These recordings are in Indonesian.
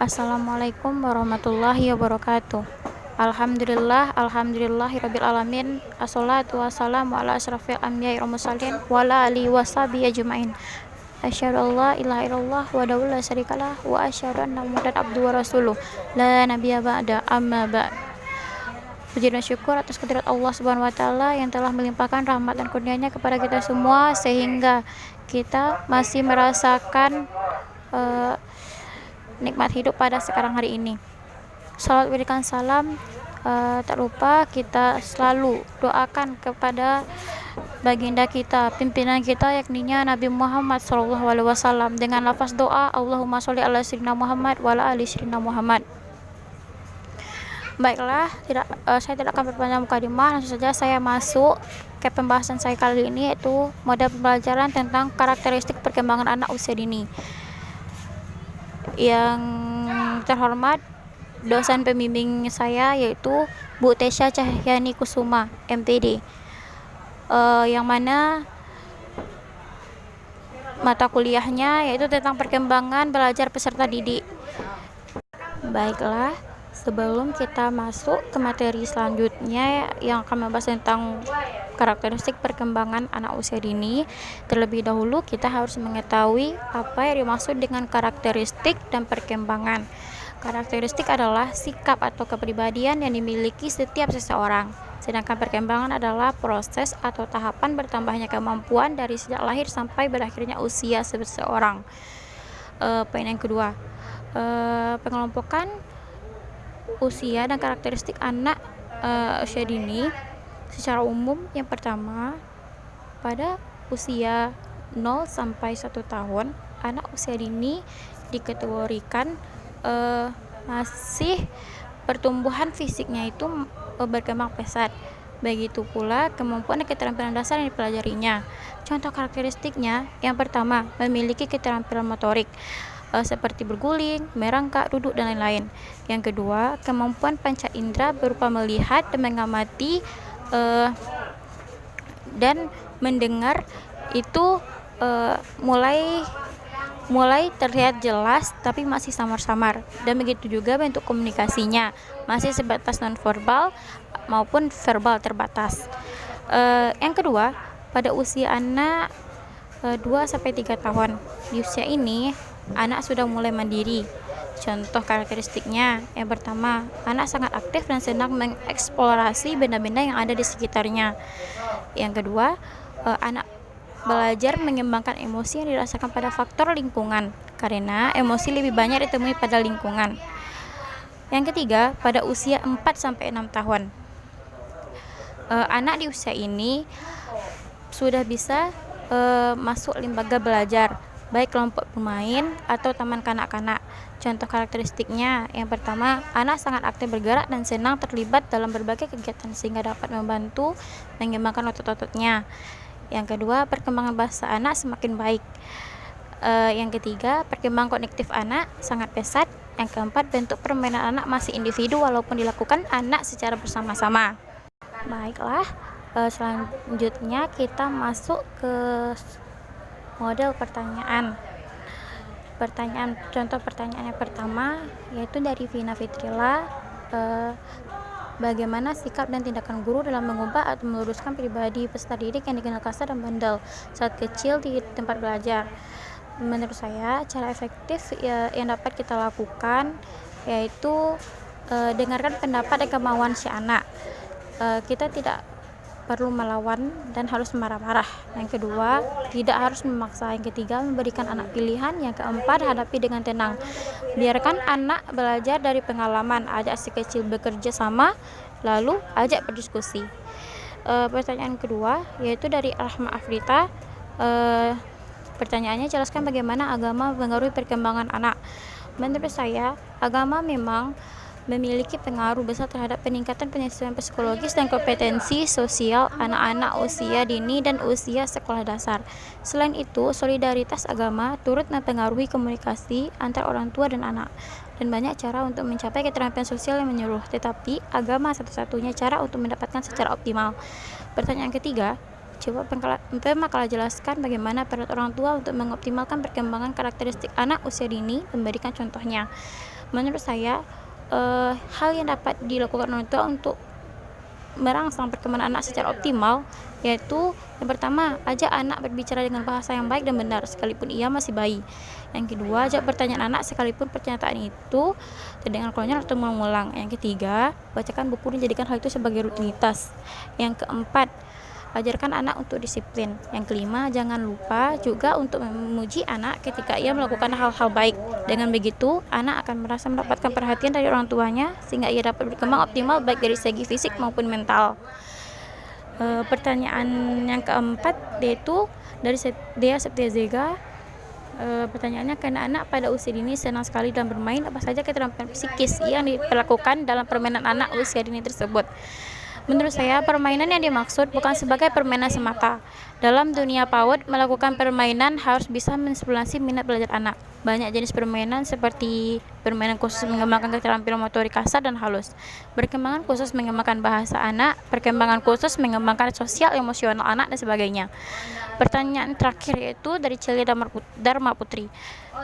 Assalamualaikum warahmatullahi wabarakatuh. Alhamdulillahirabbil alamin. Assalatu wassalamu ala asrofil anbiya'i wal mursalin wa ala alihi washabihi ajmain. Asyhadu an la ilaha illallah wahdahu la syarikalah wa asyhadu anna muhammadan abduhu wa rasuluh. La nabiyya ba'da, amma ba'd. Puji dan syukur atas kehadirat Allah Subhanahu wa taala yang telah melimpahkan rahmat dan kurnia-Nya kepada kita semua sehingga kita masih merasakan nikmat hidup pada sekarang hari ini. Salawat berikan salam, tak lupa kita selalu doakan kepada baginda kita, pimpinan kita yakninya Nabi Muhammad SAW dengan lafaz doa Allahumma sholli ala sayyidina Muhammad wa ala ali sayyidina Muhammad. Baiklah, saya tidak akan berpanjang mukadimah, langsung saja saya masuk ke pembahasan saya kali ini, yaitu model pembelajaran tentang karakteristik perkembangan anak usia dini. Yang terhormat dosen pembimbing saya yaitu Bu Tesya Cahyani Kusuma, MPD, yang mana mata kuliahnya yaitu tentang perkembangan belajar peserta didik. Baiklah, sebelum kita masuk ke materi selanjutnya yang akan membahas tentang karakteristik perkembangan anak usia dini, terlebih dahulu kita harus mengetahui apa yang dimaksud dengan karakteristik dan perkembangan. Karakteristik adalah sikap atau kepribadian yang dimiliki setiap seseorang, sedangkan perkembangan adalah proses atau tahapan bertambahnya kemampuan dari sejak lahir sampai berakhirnya usia seseorang. Poin yang kedua, pengelompokan usia dan karakteristik anak usia dini secara umum. Yang pertama, pada usia 0 sampai 1 tahun, anak usia dini dikategorikan masih pertumbuhan fisiknya itu berkembang pesat. Begitu pula kemampuan dan keterampilan dasar yang dipelajarinya. Contoh karakteristiknya, yang pertama, memiliki keterampilan motorik seperti berguling, merangkak, duduk, dan lain-lain. Yang kedua, kemampuan panca indera berupa melihat dan mengamati dan mendengar itu mulai terlihat jelas tapi masih samar-samar, dan begitu juga bentuk komunikasinya masih sebatas non-verbal maupun verbal terbatas. Yang kedua, pada usia anak 2-3 tahun, di usia ini anak sudah mulai mandiri. Contoh karakteristiknya, yang pertama, anak sangat aktif dan senang mengeksplorasi benda-benda yang ada di sekitarnya. Yang kedua, anak belajar mengembangkan emosi yang dirasakan pada faktor lingkungan, karena emosi lebih banyak ditemui pada lingkungan. Yang ketiga, pada usia 4-6 tahun, anak di usia ini sudah bisa masuk lembaga belajar, baik kelompok bermain atau taman kanak-kanak. Contoh karakteristiknya, yang pertama, anak sangat aktif bergerak dan senang terlibat dalam berbagai kegiatan sehingga dapat membantu mengembangkan otot-ototnya. Yang kedua, perkembangan bahasa anak semakin baik. Yang ketiga, perkembangan kognitif anak sangat pesat. Yang keempat, bentuk permainan anak masih individu walaupun dilakukan anak secara bersama-sama. Baiklah, selanjutnya kita masuk ke model pertanyaan. Contoh pertanyaan yang pertama yaitu dari Vina Fitrila. Bagaimana sikap dan tindakan guru dalam mengubah atau meluruskan pribadi peserta didik yang dikenal kasar dan bandel saat kecil di tempat belajar? Menurut saya, cara efektif yang dapat kita lakukan yaitu dengarkan pendapat dan kemauan si anak. Kita tidak perlu melawan dan harus marah-marah. Yang kedua, tidak harus memaksa. Yang ketiga, memberikan anak pilihan. Yang keempat, hadapi dengan tenang. Biarkan anak belajar dari pengalaman. Ajak si kecil bekerja sama, lalu ajak berdiskusi. Pertanyaan kedua yaitu dari Rahma Afrita. Pertanyaannya, jelaskan bagaimana agama mempengaruhi perkembangan anak. Menurut saya, agama memang memiliki pengaruh besar terhadap peningkatan penyesuaian psikologis dan kompetensi sosial anak-anak usia dini dan usia sekolah dasar. Selain itu, solidaritas agama turut mempengaruhi komunikasi antara orang tua dan anak, dan banyak cara untuk mencapai keterampilan sosial yang menyeluruh, tetapi agama satu-satunya cara untuk mendapatkan secara optimal. Pertanyaan ketiga, coba Pemakalah jelaskan bagaimana peran orang tua untuk mengoptimalkan perkembangan karakteristik anak usia dini, memberikan contohnya. Menurut saya, hal yang dapat dilakukan orang tua untuk merangsang perkembangan anak secara optimal, yaitu yang pertama, ajak anak berbicara dengan bahasa yang baik dan benar sekalipun ia masih bayi. Yang kedua, ajak pertanyaan anak sekalipun pernyataan itu terdengar konyol atau mengulang. Yang ketiga, bacakan buku dan jadikan hal itu sebagai rutinitas. Yang keempat, ajarkan anak untuk disiplin. Yang kelima, jangan lupa juga untuk memuji anak ketika ia melakukan hal-hal baik. Dengan begitu, anak akan merasa mendapatkan perhatian dari orang tuanya sehingga ia dapat berkembang optimal baik dari segi fisik maupun mental. Pertanyaan yang keempat yaitu dari Dea Septia Zega. Pertanyaannya, karena anak pada usia dini senang sekali dalam bermain, apa saja keterampilan psikis yang diperlakukan dalam permainan anak usia dini tersebut? Menurut saya, permainan yang dimaksud bukan sebagai permainan semata. Dalam dunia PAUD, melakukan permainan harus bisa menstimulasi minat belajar anak. Banyak jenis permainan seperti permainan khusus mengembangkan keterampilan motorik kasar dan halus, perkembangan khusus mengembangkan bahasa anak, perkembangan khusus mengembangkan sosial emosional anak, dan sebagainya. Pertanyaan terakhir yaitu dari Celia Dharma Putri.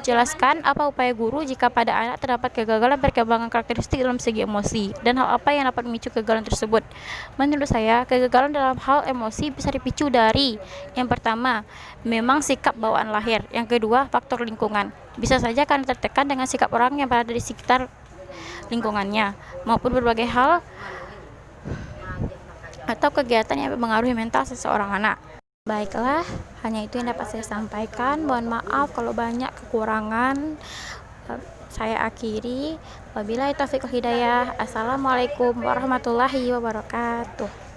Jelaskan apa upaya guru jika pada anak terdapat kegagalan perkembangan karakteristik dalam segi emosi, dan hal apa yang dapat memicu kegagalan tersebut. Menurut saya, kegagalan dalam hal emosi bisa dipicu dari yang pertama, memang sikap bawaan lahir. Yang kedua, faktor lingkungan. Bisa saja karena tertekan dengan sikap orang yang berada di sekitar lingkungannya, maupun berbagai hal atau kegiatan yang mempengaruhi mental seseorang anak. Baiklah, hanya itu yang dapat saya sampaikan. Mohon maaf kalau banyak kekurangan. Saya akhiri. Wabillahi taufiq wal hidayah. Assalamualaikum warahmatullahi wabarakatuh.